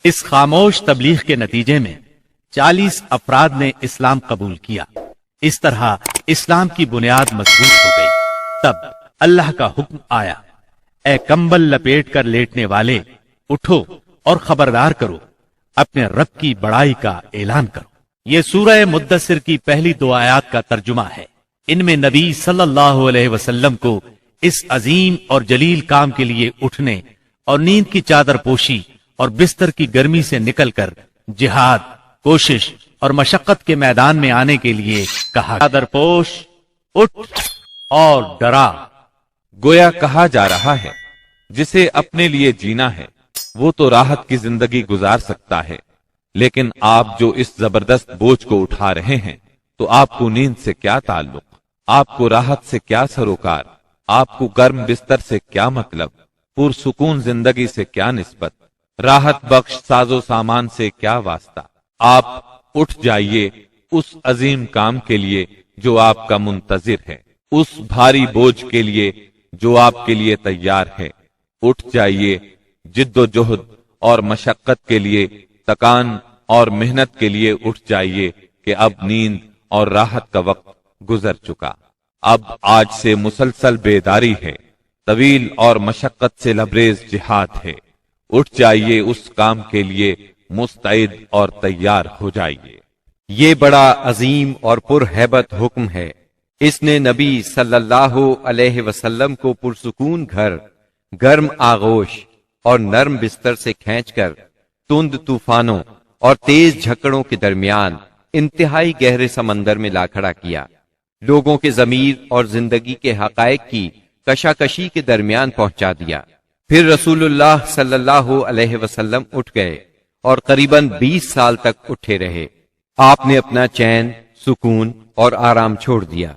اس خاموش تبلیغ کے نتیجے میں 40 افراد نے اسلام قبول کیا۔ اس طرح اسلام کی بنیاد مضبوط ہو گئی۔ تب اللہ کا حکم آیا، اے کمبل لپیٹ کر لیٹنے والے، اٹھو اور خبردار کرو، اپنے رب کی بڑائی کا اعلان کرو۔ یہ سورہ مدثر کی پہلی 2 آیات کا ترجمہ ہے۔ ان میں نبی صلی اللہ علیہ وسلم کو اس عظیم اور جلیل کام کے لیے اٹھنے اور نیند کی چادر پوشی اور بستر کی گرمی سے نکل کر جہاد، کوشش اور مشقت کے میدان میں آنے کے لیے کہا، چادر پوش، اٹھ اور ڈرا۔ گویا کہا جا رہا ہے جسے اپنے لیے جینا ہے وہ تو راحت کی زندگی گزار سکتا ہے، لیکن آپ جو اس زبردست بوجھ کو اٹھا رہے ہیں تو آپ کو نیند سے کیا تعلق، آپ کو راحت سے کیا سروکار، آپ کو گرم بستر سے کیا مطلب، پرسکون زندگی سے کیا نسبت، راحت بخش ساز و سامان سے کیا واسطہ۔ آپ اٹھ جائیے اس عظیم کام کے لیے جو آپ کا منتظر ہے، اس بھاری بوجھ کے لیے جو آپ کے لیے تیار ہے۔ اٹھ جائیے جد و جہد اور مشقت کے لیے، تکان اور محنت کے لیے اٹھ جائیے کہ اب نیند اور راحت کا وقت گزر چکا۔ اب آج سے مسلسل بیداری ہے، طویل اور مشقت سے لبریز جہاد ہے۔ اٹھ جائیے اس کام کے لیے، مستعد اور تیار ہو جائیے۔ یہ بڑا عظیم اور پرہیبت حکم ہے۔ اس نے نبی صلی اللہ علیہ وسلم کو پرسکون گھر، گرم آغوش اور نرم بستر سے کھینچ کر تند طوفانوں اور تیز جھکڑوں کے درمیان انتہائی گہرے سمندر میں لا کھڑا کیا، لوگوں کے ضمیر اور زندگی کے حقائق کی کشاکشی کے درمیان پہنچا دیا۔ پھر رسول اللہ صلی اللہ علیہ وسلم اٹھ گئے اور قریباً 20 سال تک اٹھے رہے۔ آپ نے اپنا چین، سکون اور آرام چھوڑ دیا۔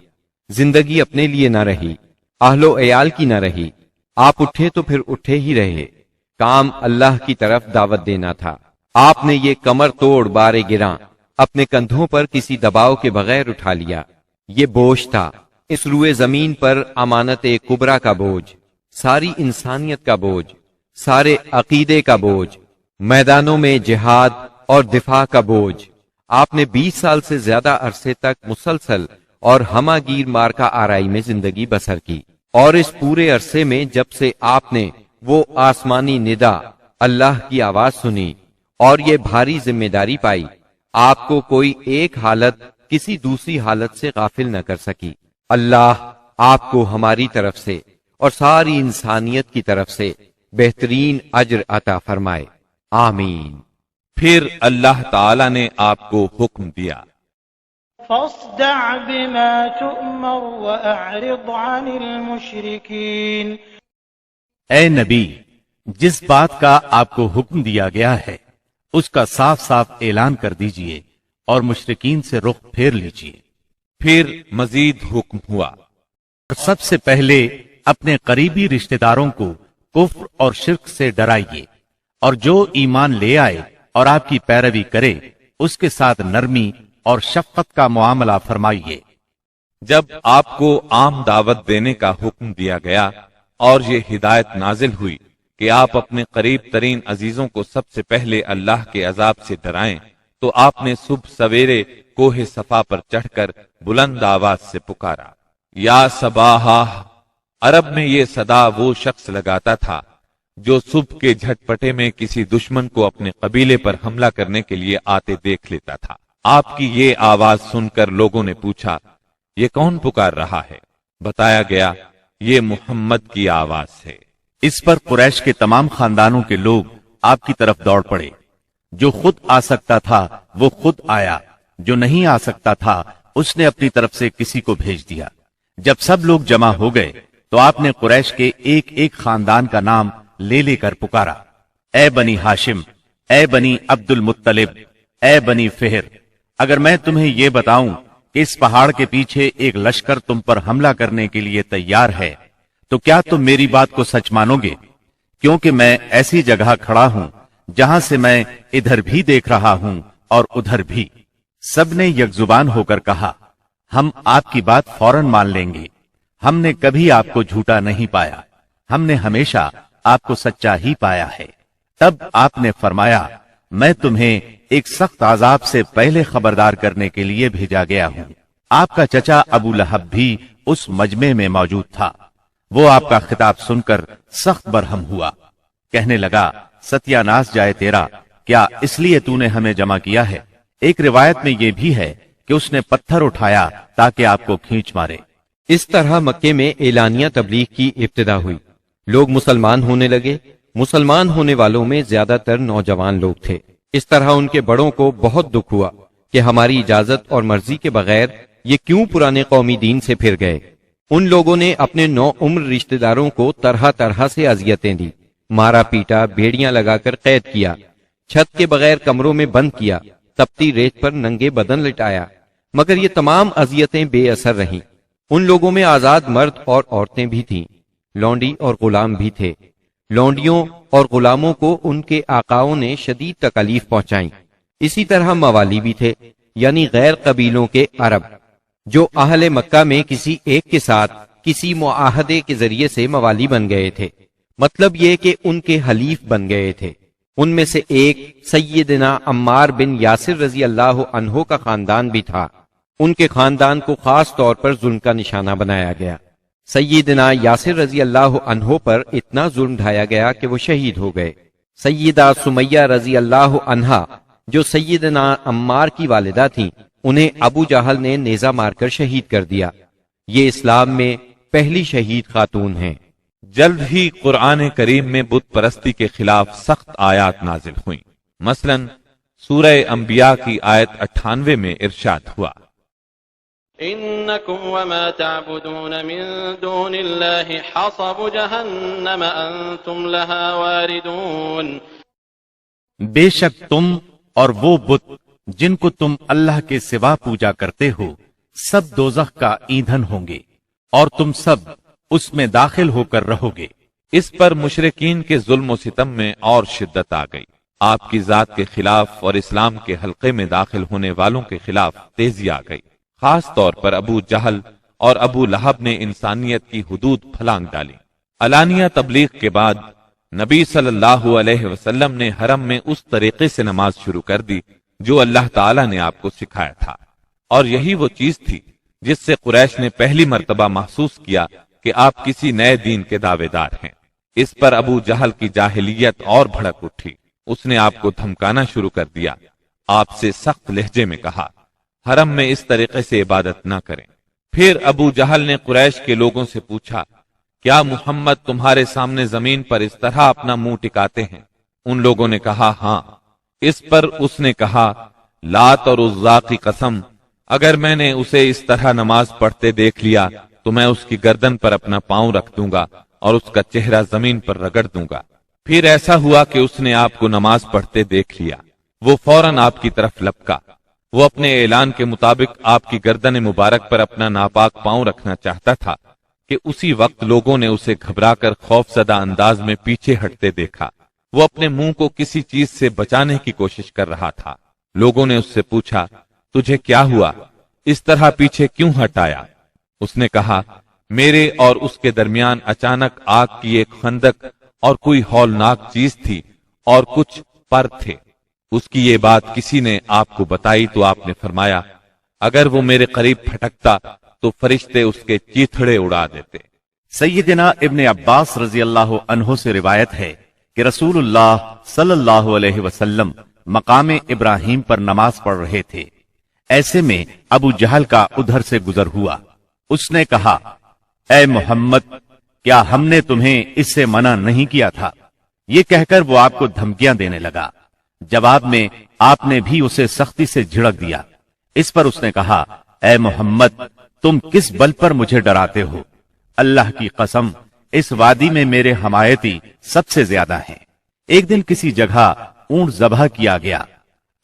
زندگی اپنے لیے نہ رہی، اہل و عیال کی نہ رہی۔ آپ اٹھے تو پھر اٹھے ہی رہے۔ کام اللہ کی طرف دعوت دینا تھا۔ آپ نے یہ کمر توڑ بار گراں اپنے کندھوں پر کسی دباؤ کے بغیر اٹھا لیا۔ یہ بوجھ تھا، اس روئے زمین پر امانت کبریٰ کا بوجھ، ساری انسانیت کا بوجھ، سارے عقیدے کا بوجھ، میدانوں میں جہاد اور دفاع کا بوجھ۔ آپ نے 20 سال سے زیادہ عرصے تک مسلسل اور ہمہ گیر مارکا آرائی میں زندگی بسر کی، اور اس پورے عرصے میں جب سے آپ نے وہ آسمانی ندا، اللہ کی آواز سنی اور یہ بھاری ذمہ داری پائی، آپ کو کوئی ایک حالت کسی دوسری حالت سے غافل نہ کر سکی۔ اللہ آپ کو ہماری طرف سے اور ساری انسانیت کی طرف سے بہترین اجر عطا فرمائے، آمین۔ پھر اللہ تعالی نے آپ کو حکم دیا، فاصدع بما تؤمر واعرض عن المشرکین۔ اے نبی، جس بات کا آپ کو حکم دیا گیا ہے اس کا صاف صاف اعلان کر دیجئے اور مشرکین سے رخ پھیر لیجئے۔ پھر مزید حکم ہوا، اور سب سے پہلے اپنے قریبی رشتہ داروں کو کفر اور شرک سے ڈرائیے، اور جو ایمان لے آئے اور آپ کی پیروی کرے اس کے ساتھ نرمی اور شفقت کا معاملہ فرمائیے۔ جب آپ کو عام دعوت دینے کا حکم دیا گیا اور یہ ہدایت نازل ہوئی کہ آپ اپنے قریب ترین عزیزوں کو سب سے پہلے اللہ کے عذاب سے ڈرائیں، تو آپ نے صبح سویرے کوہ صفا پر چڑھ کر بلند آواز سے پکارا، یا صباحا۔ عرب میں یہ صدا وہ شخص لگاتا تھا جو صبح کے جھٹپٹے میں کسی دشمن کو اپنے قبیلے پر حملہ کرنے کے لیے آتے دیکھ لیتا تھا۔ آپ کی یہ آواز سن کر لوگوں نے پوچھا، یہ کون پکار رہا ہے؟ بتایا گیا، یہ محمد کی آواز ہے۔ اس پر قریش کے تمام خاندانوں کے لوگ آپ کی طرف دوڑ پڑے۔ جو خود آ سکتا تھا وہ خود آیا، جو نہیں آ سکتا تھا اس نے اپنی طرف سے کسی کو بھیج دیا۔ جب سب لوگ جمع ہو گئے تو آپ نے قریش کے ایک ایک خاندان کا نام لے لے کر پکارا، اے بنی ہاشم، اے بنی عبد المطلب، اے بنی فہر، اگر میں تمہیں یہ بتاؤں کہ اس پہاڑ کے پیچھے ایک لشکر تم پر حملہ کرنے کے لیے تیار ہے تو کیا تم میری بات کو سچ مانو گے؟ کیونکہ میں ایسی جگہ کھڑا ہوں جہاں سے میں ادھر بھی دیکھ رہا ہوں اور ادھر بھی۔ سب نے یک زبان ہو کر کہا، ہم آپ کی بات فوراً مان لیں گے، ہم نے کبھی آپ کو جھوٹا نہیں پایا، ہم نے ہمیشہ آپ کو سچا ہی پایا ہے۔ تب آپ نے فرمایا، मैं तुम्हें एक सख्त आजाब से पहले खबरदार करने के लिए भेजा गया हूं। आपका चचा अबू लहब भी उस मजमे में मौजूद था। वो आपका खिताब सुनकर सख्त बरहम हुआ, कहने लगा, सत्यानाश जाए तेरा, क्या इसलिए तूने हमें जमा किया है? एक रिवायत में यह भी है कि उसने पत्थर उठाया ताकि आपको खींच मारे। इस तरह मक्के में एलानिया तबलीग की इब्तिदा हुई। लोग मुसलमान होने लगे। मुसलमान होने वालों में ज्यादातर नौजवान लोग थे। इस तरह उनके बड़ों को बहुत दुख हुआ कि हमारी इजाजत और मर्जी के बगैर ये क्यों पुराने कौमी दीन से फिर गए। उन लोगों ने अपने नौ उम्र रिश्तेदारों को तरह तरह से अजियतें दी, मारा पीटा, बेड़ियां लगाकर कैद किया, छत के बगैर कमरों में बंद किया, तपती रेत पर नंगे बदन लिटाया, मगर ये तमाम अजियतें बेअसर रहीं। उन लोगों में आजाद मर्द और औरतें भी थीं, लौंडी और गुलाम भी थे। लौंडियों और गुलामों को उनके आकाओं ने शदीद तकलीफ पहुंचाई। इसी तरह मवाली भी थे, यानी गैर कबीलों के अरब, जो अहले मक्का में किसी एक के साथ किसी मुआहदे के जरिए से मवाली बन गए थे। मतलब ये कि उनके हलीफ बन गए थे। उनमें से एक सैयदना अम्मार बिन यासिर रजी अल्लाह अन्हो का खानदान भी था। उनके खानदान को खास तौर पर जुल्म का निशाना बनाया गया। सैयदना यासिर रजी अल्लाह अन्हो पर इतना जुल्म ढाया गया कि वो शहीद हो गए। सैयदा सुमैया रजी अल्लाह अन्हा, जो सैयदना अम्मार की वालिदा थी, उन्हें अबू जहल ने नेजा मारकर शहीद कर दिया। ये इस्लाम में पहली शहीद खातून हैं। जल्द ही कुरान करीम में बुत परस्ती के खिलाफ सख्त आयात नाजिल हुई। मसलन सूरह अंबिया की आयत 98 में इरशाद हुआ, इन्नकुम वमा तअबुदून मिन दूनिल्लाहि हसबु जहन्नम अंतुम लहा वारिदून। बेशक तुम और वो बुत जिनको तुम अल्लाह के सिवा पूजा करते हो सब दोज़ख का ईंधन होंगे और तुम सब उसमें दाखिल होकर रहोगे। इस पर मुशरिकीन के जुल्म सितम में और शिद्दत आ गई। आपकी जात के खिलाफ और इस्लाम के हल्के में दाखिल होने वालों के खिलाफ तेजी आ गई। खास तौर पर अबू जहल और अबू लहब ने इंसानियत की हुदूद फलांग डाली। अलानिया तबलीग के बाद नबी सल्लल्लाहु अलैहि वसल्लम ने हरम में उस तरीके से नमाज शुरू कर दी जो अल्लाह ताला ने आपको सिखाया था, और यही वो चीज थी जिससे कुरैश ने पहली मर्तबा महसूस किया कि आप किसी नए दीन के दावेदार हैं। इस पर अबू जहल की जाहिलियत और भड़क उठी। उसने आपको धमकाना शुरू कर दिया। आपसे सख्त लहजे में कहा, हरम में इस तरीके से इबादत ना करें। फिर अबू जहल ने कुरैश के लोगों से पूछा, क्या मुहम्मद तुम्हारे सामने जमीन पर इस तरह अपना मुंह टिकाते हैं? उन लोगों ने कहा, हाँ। इस पर उसने कहा, लात और उज़्ज़ा की कसम, अगर मैंने उसे इस तरह नमाज पढ़ते देख लिया तो मैं उसकी गर्दन पर अपना पांव रख दूंगा और उसका चेहरा जमीन पर रगड़ दूंगा। फिर ऐसा हुआ कि उसने आपको नमाज पढ़ते देख लिया। वो फौरन आपकी तरफ लपका। वो अपने ऐलान के मुताबिक आपकी गर्दन मुबारक पर अपना नापाक पांव रखना चाहता था कि उसी वक्त लोगों ने उसे घबराकर खौफजदा अंदाज में पीछे हटते देखा। वो अपने मुंह को किसी चीज से बचाने की कोशिश कर रहा था। लोगों ने उससे पूछा, तुझे क्या हुआ? इस तरह पीछे क्यों हटाया? उसने कहा, मेरे और उसके दरमियान अचानक आग की एक खंदक और कोई हौलनाक चीज थी और कुछ पर थे। उसकी ये बात किसी ने आपको बताई तो आपने फरमाया, अगर वो मेरे करीब फटकता तो फरिश्ते उसके चीथड़े उड़ा देते। सैयदना इब्ने अब्बास रजी अल्लाह अन्हो से रिवायत है कि रसूलुल्लाह सल्लल्लाहु अलैहि वसल्लम मकाम इब्राहिम पर नमाज पढ़ रहे थे। ऐसे में अबू जहल का उधर से गुजर हुआ। उसने कहा, ऐ मोहम्मद, क्या हमने तुम्हें इससे मना नहीं किया था? ये कहकर वो आपको धमकियां देने लगा। जवाब में आपने भी उसे सख्ती से झिड़क दिया। इस पर उसने कहा, ऐ मोहम्मद, तुम किस बल पर मुझे डराते हो? अल्लाह की कसम, इस वादी में मेरे हमायती सबसे ज्यादा हैं। एक दिन किसी जगह ऊंट ज़बह किया गया।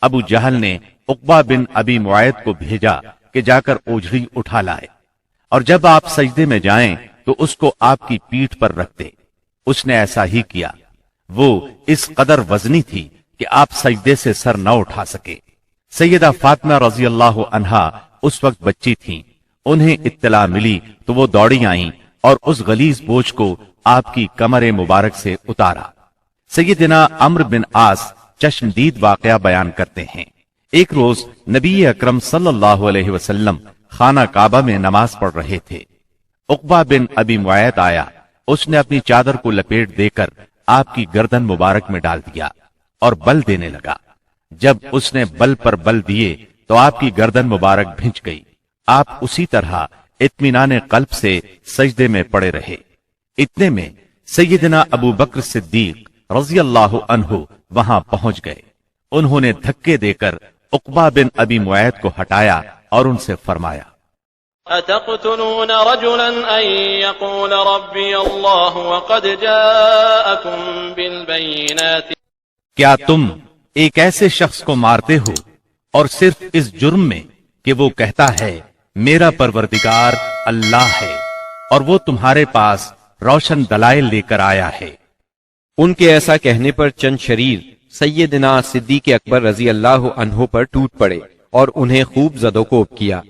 अबू जहल ने उक़बा बिन अबी मुआयद को भेजा कि जाकर ओझड़ी उठा लाए, और जब आप सजदे में जाएं तो उसको आपकी पीठ पर रख दे। उसने ऐसा ही किया। वो इस कदर वजनी थी कि आप सजदे से सर न उठा सके। सैयदा फातिमा रजी अल्लाह अन्हा उस वक्त बच्ची थीं। उन्हें इत्तला मिली तो वो दौड़ी आईं और उस गलीज बोझ को आपकी कमरे मुबारक से उतारा। सैयदना अम्र बिन आस चश्मदीद वाकया बयान करते हैं। एक रोज नबी अकरम सल्लल्लाहु अलैहि वसल्लम खाना काबा में नमाज पढ़ रहे थे। उकबा बिन अबी मुआयद आया, उसने अपनी चादर को लपेट देकर आपकी गर्दन मुबारक में डाल दिया और बल देने लगा। जब उसने बल पर बल दिए तो आपकी गर्दन मुबारक भिंच गई। आप उसी तरह इत्मीनान कल्ब से सजदे में पड़े रहे। इतने में सैयदना अबू बकर सिद्दीक रज़ी अल्लाहु अन्हु वहां पहुंच गए। उन्होंने धक्के देकर उकबा बिन अबी मुआयद को हटाया और उनसे फरमाया, अतक़्तुलून रजुलन अन यक़ूल रब्बी अल्लाह वक़द जाअकुम बिलबय्यिनात, क्या तुम एक ऐसे शख्स को मारते हो और सिर्फ इस जुर्म में कि वो कहता है मेरा परवरदिगार अल्लाह है और वो तुम्हारे पास रोशन दलाइल लेकर आया है। उनके ऐसा कहने पर चंद शरीर सैयदना सिद्दीक अकबर रजी अल्लाह अन्हु पर टूट पड़े और उन्हें खूब ज़दोकोब किया।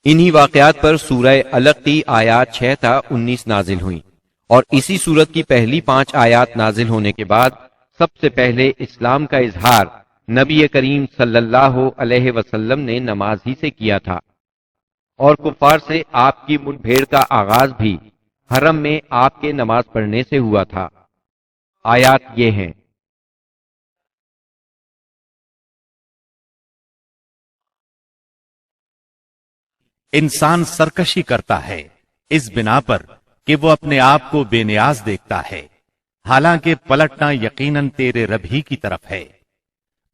इन्हीं वाक़यात पर सूरह अलक़ की आयात 6 था 19 नाजिल हुई और इसी सूरत की पहली 5 आयात नाजिल होने के बाद सबसे पहले इस्लाम का इजहार नबी करीम सल्लल्लाहु अलैहि वसल्लम ने नमाज ही से किया था और कुफार से आपकी मुठभेड़ का आगाज भी हरम में आपके नमाज पढ़ने से हुआ था। आयात ये हैं, इंसान सरकशी करता है इस बिना पर कि वो अपने आप को बेनियाज देखता है, हालांकि पलटना यकीनन तेरे रब ही की तरफ है।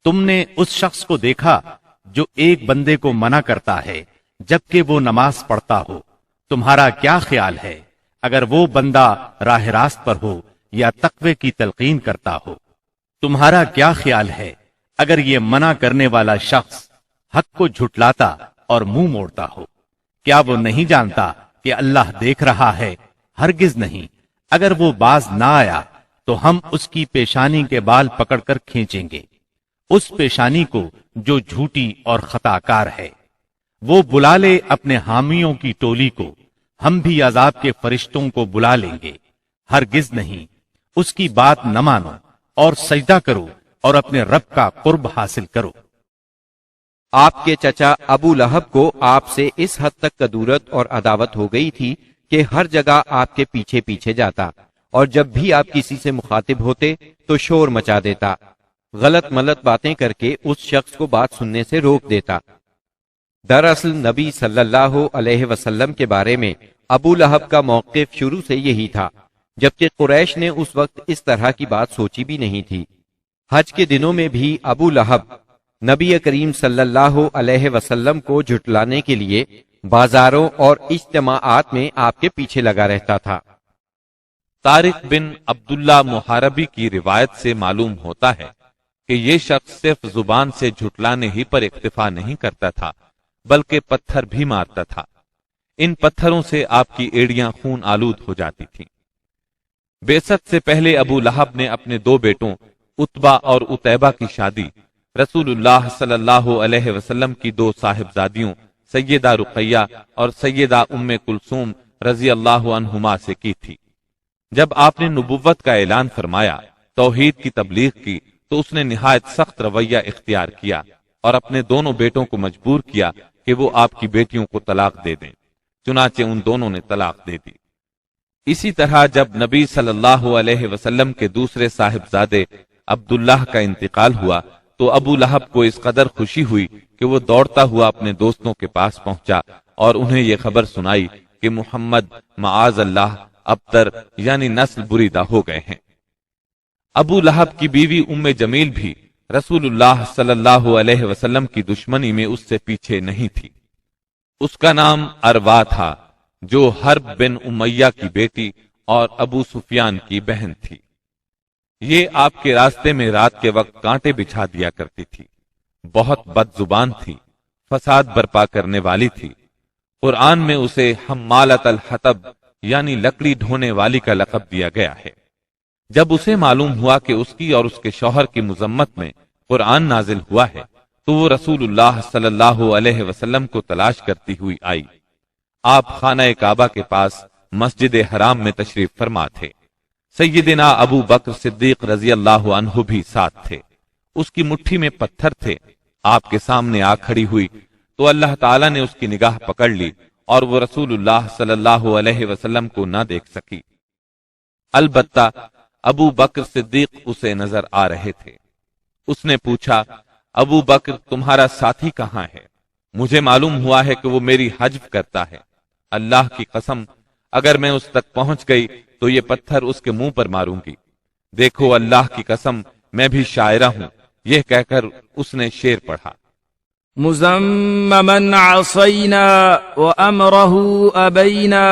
तुमने उस शख्स को देखा जो एक बंदे को मना करता है जबकि वो नमाज पढ़ता हो। तुम्हारा क्या ख्याल है अगर वो बंदा राह रास्त पर हो या तकवे की तलकीन करता हो? तुम्हारा क्या ख्याल है अगर ये मना करने वाला शख्स हक को झुटलाता और मुंह मोड़ता हो? क्या वो नहीं जानता कि अल्लाह देख रहा है? हरगिज नहीं। अगर वो बाज ना आया तो हम उसकी पेशानी के बाल पकड़कर खींचेंगे, उस पेशानी को जो झूठी और खताकार है। वो बुला ले अपने हामियों की टोली को, हम भी अजाब के फरिश्तों को बुला लेंगे। हरगिज नहीं, उसकी बात न मानो और सजदा करो और अपने रब का कुर्ब हासिल करो। आपके चचा अबू लहब को आपसे इस हद तक कदूरत और अदावत हो गई थी कि हर जगह आपके पीछे पीछे जाता और जब भी आप किसी से मुखातिब होते तो शोर मचा देता, गलत मलत बातें करके उस शख्स को बात सुनने से रोक देता। दरअसल नबी सल्लल्लाहु अलैहि वसल्लम के बारे में अबू लहब का मौक़िफ़ शुरू से यही था, जबकि कुरैश ने उस वक्त इस तरह की बात सोची भी नहीं थी। हज के दिनों में भी अबू लहब नबी करीम सल्लल्लाहु अलैहि वसल्लम को झुटलाने के लिए बाजारों और इज्तिमाआत में आपके पीछे लगा रहता था। तारिक बिन अब्दुल्ला मुहारबी की रिवायत से मालूम होता है कि ये शख्स सिर्फ जुबान से झुटलाने ही पर इक्तिफा नहीं करता था बल्कि पत्थर भी मारता था। इन पत्थरों से आपकी एड़ियां खून आलूद हो जाती थीं। बेसत से पहले अबू लहब ने अपने 2 बेटों उतबा और उतैबा की शादी रसूलुल्लाह सल्लल्लाहु अलैहि वसल्लम की 2 साहिबजादियों सैयदा रुकैया और सैयदा उम्मे कुलसूम रजी अल्लाह अन्हुमा से की थी। जब आपने नुबुव्वत का ऐलान फरमाया, तौहीद की तबलीग की, तो उसने निहायत सख्त रवैया इख्तियार किया और अपने दोनों बेटों को मजबूर किया कि वो आपकी बेटियों को तलाक दे दें। चुनाचे उन दोनों ने तलाक दे दी। इसी तरह जब नबी सल्लल्लाहु अलैहि वसल्लम के दूसरे साहिबजादे अब्दुल्लाह का इंतकाल हुआ तो अबू लहब को इस कदर खुशी हुई कि वो दौड़ता हुआ अपने दोस्तों के पास पहुंचा और उन्हें यह खबर सुनाई कि मुहम्मद माआज अल्लाह अबतर यानी नस्ल बुरीदा हो गए हैं। अबू लहब की बीवी उम्मे जमील भी रसूलुल्लाह सल्लल्लाहु अलैहि वसल्लम की दुश्मनी में उससे पीछे नहीं थी। उसका नाम अरवा था, जो हर्ब बिन उमैया की बेटी और अबू सुफियान की बहन थी। ये आपके रास्ते में रात के वक्त कांटे बिछा दिया करती थी, बहुत बदजुबान थी, फसाद बर्पा करने वाली थी। कुरान में उसे हम्मालत अल हतब यानी लकड़ी ढोने वाली का लक़ब दिया गया है। जब उसे मालूम हुआ कि उसकी और उसके शौहर की मुजम्मत में कुरान नाजिल हुआ है तो वो रसूलुल्लाह सल्लल्लाहु अलैहि वसल्लम को तलाश करती हुई आई। आप खाना काबा के पास मस्जिद हराम में तशरीफ फरमा थे। सैयदना अबू बकर सिद्दीक रजी अल्लाह अन्हु भी साथ थे। उसकी मुट्ठी में पत्थर थे, आपके सामने आ खड़ी हुई तो अल्लाह ताला ने उसकी निगाह पकड़ ली और वो रसूलुल्लाह सल्लल्लाहु अलैहि वसल्लम को न देख सकी। अलबत्ता अबू बकर सिद्दीक उसे नजर आ रहे थे। उसने पूछा, अबू बकर तुम्हारा साथी कहाँ है? मुझे मालूम हुआ है कि वो मेरी हज्व करता है। अल्लाह की कसम, अगर मैं उस तक पहुंच गई तो ये पत्थर उसके मुंह पर मारूंगी। देखो अल्लाह की कसम, मैं भी शायरा हूं। यह कहकर उसने शेर पढ़ा, मुज़म्ममन असैना व अमरहु अबैना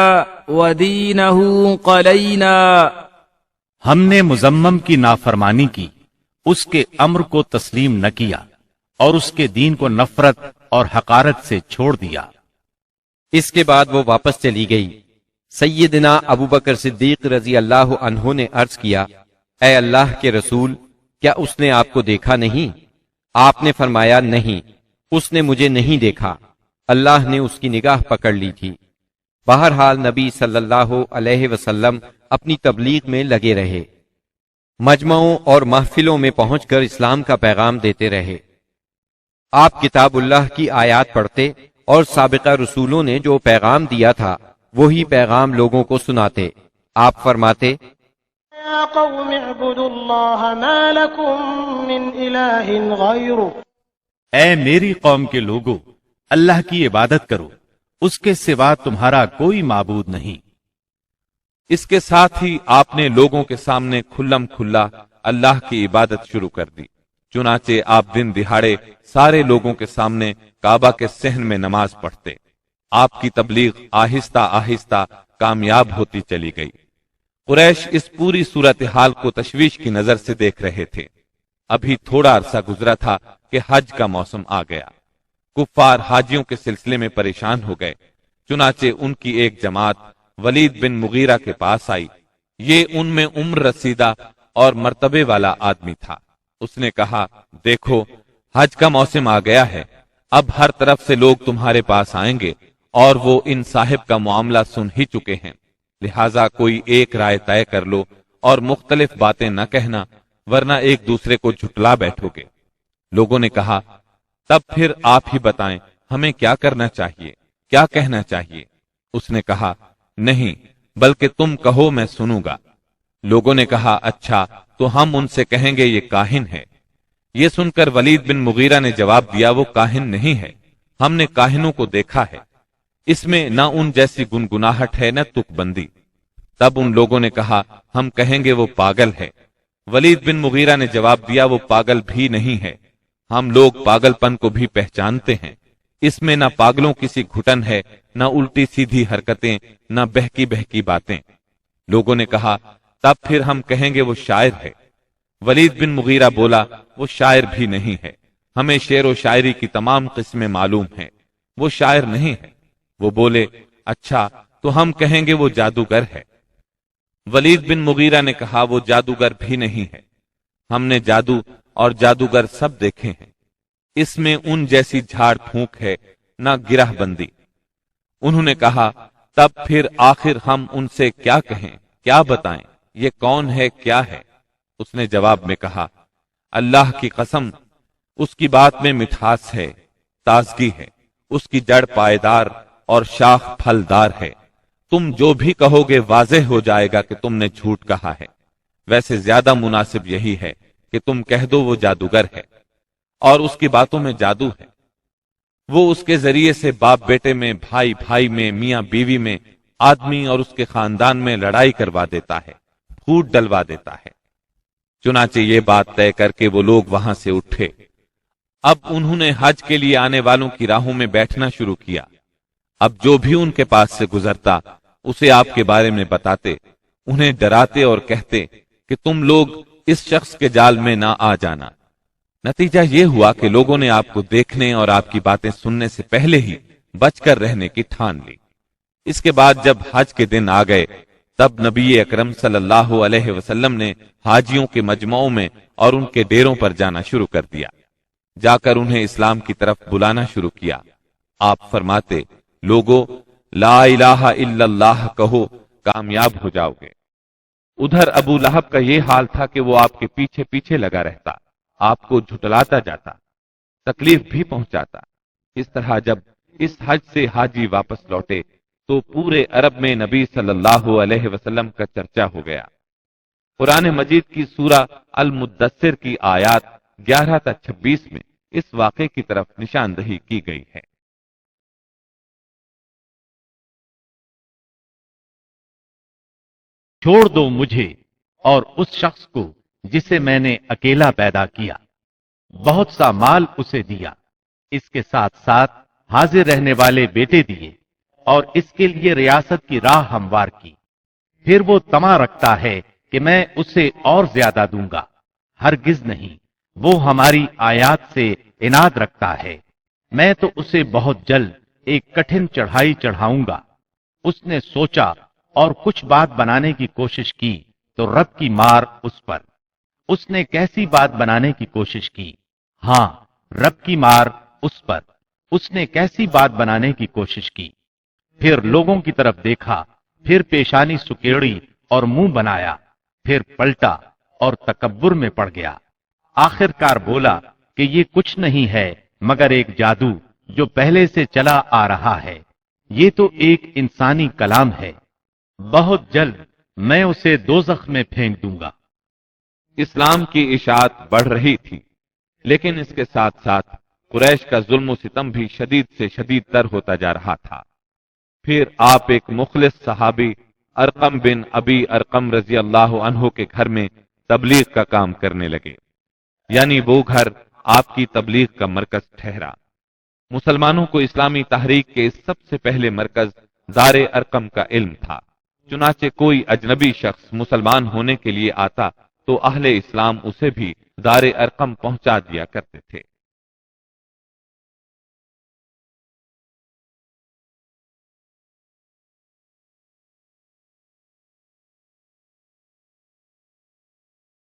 व दीनहु क़लैना। हमने मुजम्मम की नाफरमानी की, उसके अम्र को तस्लीम न किया और उसके दीन को नफरत और हकारत से छोड़ दिया। इसके बाद वो वापस चली गई। सैयदना अबू बकर सिद्दीक रजी अल्लाह अन्हु ने अर्ज किया, ऐ अल्लाह के रसूल, क्या उसने आपको देखा नहीं? आपने फरमाया, नहीं, उसने मुझे नहीं देखा, अल्लाह ने उसकी निगाह पकड़ ली थी। बहरहाल नबी सल्लल्लाहु अलैहि वसल्लम अपनी तबलीग में लगे रहे, मजमाओं और महफिलों में पहुंचकर इस्लाम का पैगाम देते रहे। आप किताबुल्लाह की आयात पढ़ते और साबिका रसूलों ने जो पैगाम दिया था वही पैगाम लोगों को सुनाते। आप फरमाते, या कौम इअ्बुदुल्लाह मा लकुम मिन इलाहिन गैरुह। ऐ मेरी कौम के लोगों, अल्लाह की इबादत करो, उसके सिवा तुम्हारा कोई माबूद नहीं। इसके साथ ही आपने लोगों के सामने खुल्लम खुल्ला अल्लाह की इबादत शुरू कर दी। चुनाचे आप दिन दिहाड़े सारे लोगों के सामने काबा के सहन में नमाज पढ़ते। आपकी तबलीग आहिस्ता आहिस्ता कामयाब होती चली गई। कुरैश इस पूरी सूरत हाल को तशवीश की नजर से देख रहे थे। अभी थोड़ा अरसा गुजरा था कि हज का मौसम आ गया। कुफ्फार हाजियों के सिलसिले में परेशान हो गए। चुनाचे उनकी एक जमात वलीद बिन मुगीरा के पास आई। ये उनमें उम्र रसीदा और मर्तबे वाला आदमी था। उसने कहा, देखो हज का मौसम आ गया है, अब हर तरफ से लोग तुम्हारे पास आएंगे और वो इन साहिब का मामला सुन ही चुके हैं, लिहाजा कोई एक राय तय कर लो और मुख्तलिफ बातें न कहना, वरना एक दूसरे को झुटला बैठोगे। लोगों ने कहा, तब फिर आप ही बताएं, हमें क्या करना चाहिए, क्या कहना चाहिए? उसने कहा, नहीं, बल्कि तुम कहो, मैं सुनूंगा। लोगों ने कहा, अच्छा, तो हम उनसे कहेंगे ये काहिन है। ये सुनकर वलीद बिन मुगीरा ने जवाब दिया, वो काहिन नहीं है, हमने काहिनों को देखा है, इसमें न उन जैसी गुनगुनाहट है न तुकबंदी। तब उन लोगों ने कहा, हम कहेंगे वो पागल है। वलीद बिन मुगीरा ने जवाब दिया, वो पागल भी नहीं है, हम लोग पागलपन को भी पहचानते हैं, इसमें न पागलों की सी घुटन है, न उल्टी सीधी हरकतें, न बहकी बहकी बातें। लोगों ने कहा, तब फिर हम कहेंगे वो शायर है। वलीद बिन मुगीरा बोला, वो शायर भी नहीं है, हमें शेर व शायरी की तमाम किस्में मालूम हैं, वो शायर नहीं है। वो बोले, अच्छा, तो हम कहेंगे वो जादूगर है। वलीद बिन मुगीरा ने कहा, वो जादूगर भी नहीं है, हमने जादू और जादूगर सब देखे हैं, इसमें उन जैसी झाड़ फूंक है न गिरहबंदी। उन्होंने कहा, तब फिर आखिर हम उनसे क्या कहें, क्या बताएं, ये कौन है, क्या है? उसने जवाब में कहा, अल्लाह की कसम, उसकी बात में मिठास है, ताजगी है, उसकी जड़ पायदार और शाख फलदार है। तुम जो भी कहोगे वाज़ेह हो जाएगा कि तुमने झूठ कहा है। वैसे ज्यादा मुनासिब यही है कि तुम कह दो वो जादूगर है और उसकी बातों में जादू है। वो उसके जरिए से बाप बेटे में, भाई भाई में, मियां बीवी में, आदमी और उसके खानदान में लड़ाई करवा देता है, फूट डलवा देता है। चुनाचे ये बात तय करके वो लोग वहां से उठे। अब उन्होंने हज के लिए आने वालों की राहों में बैठना शुरू किया। अब जो भी उनके पास से गुजरता उसे आपके बारे में बताते, उन्हें डराते और कहते कि तुम लोग इस शख्स के जाल में ना आ जाना। नतीजा ये हुआ कि लोगों ने आपको देखने और आपकी बातें सुनने से पहले ही बचकर रहने की ठान ली। इसके बाद जब हज के दिन आ गए, तब नबी अकरम सल्लल्लाहु अलैहि वसल्लम ने हाजियों के मजमाओं में और उनके डेरों पर जाना शुरू कर दिया। जाकर उन्हें इस्लाम की तरफ बुलाना शुरू किया। आप फरमाते, लोगों, ला इलाहा इल्लल्लाह कहो, कामयाब हो जाओगे। उधर अबू लहब का ये हाल था कि वो आपके पीछे पीछे लगा रहता। آپ کو جھٹلاتا جاتا، تکلیف بھی پہنچاتا۔ اس طرح جب اس حج سے حاجی واپس لوٹے تو پورے عرب میں نبی صلی اللہ علیہ وسلم کا چرچا ہو گیا۔ قرآن مجید کی سورہ المدثر کی آیات 11 تا 26 میں اس واقعے کی طرف نشاندہی کی گئی ہے۔ چھوڑ دو مجھے اور اس شخص کو جسے میں نے اکیلا پیدا کیا، بہت سا مال اسے دیا، اس کے ساتھ ساتھ حاضر رہنے والے بیٹے دیے اور اس کے لیے ریاست کی راہ ہموار کی۔ پھر وہ طمع رکھتا ہے کہ میں اسے اور زیادہ دوں گا، ہرگز نہیں، وہ ہماری آیات سے عناد رکھتا ہے، میں تو اسے بہت جلد ایک کٹھن چڑھائی چڑھاؤں گا۔ اس نے سوچا اور کچھ بات بنانے کی کوشش کی تو رب کی مار اس پر۔ اس نے کیسی بات بنانے کی کوشش کی؟ ہاں، رب کی مار اس پر۔ اس نے کیسی بات بنانے کی کوشش کی؟ پھر لوگوں کی طرف دیکھا، پھر پیشانی سکیڑی اور منہ بنایا، پھر پلٹا اور تکبر میں پڑ گیا۔ آخر کار بولا کہ یہ کچھ نہیں ہے مگر ایک جادو جو پہلے سے چلا آ رہا ہے، یہ تو ایک انسانی کلام ہے، بہت جلد میں اسے دوزخ میں پھینک دوں گا۔ اسلام کی اشاعت بڑھ رہی تھی، لیکن اس کے ساتھ ساتھ قریش کا ظلم و ستم بھی شدید سے شدید تر ہوتا جا رہا تھا۔ پھر آپ ایک مخلص صحابی ارقم بن ابی ارقم رضی اللہ عنہ کے گھر میں تبلیغ کا کام کرنے لگے، یعنی وہ گھر آپ کی تبلیغ کا مرکز ٹھہرا۔ مسلمانوں کو اسلامی تحریک کے سب سے پہلے مرکز دار ارقم کا علم تھا، چنانچہ کوئی اجنبی شخص مسلمان ہونے کے لیے آتا تو اہل اسلام اسے بھی دار ارقم پہنچا دیا کرتے تھے۔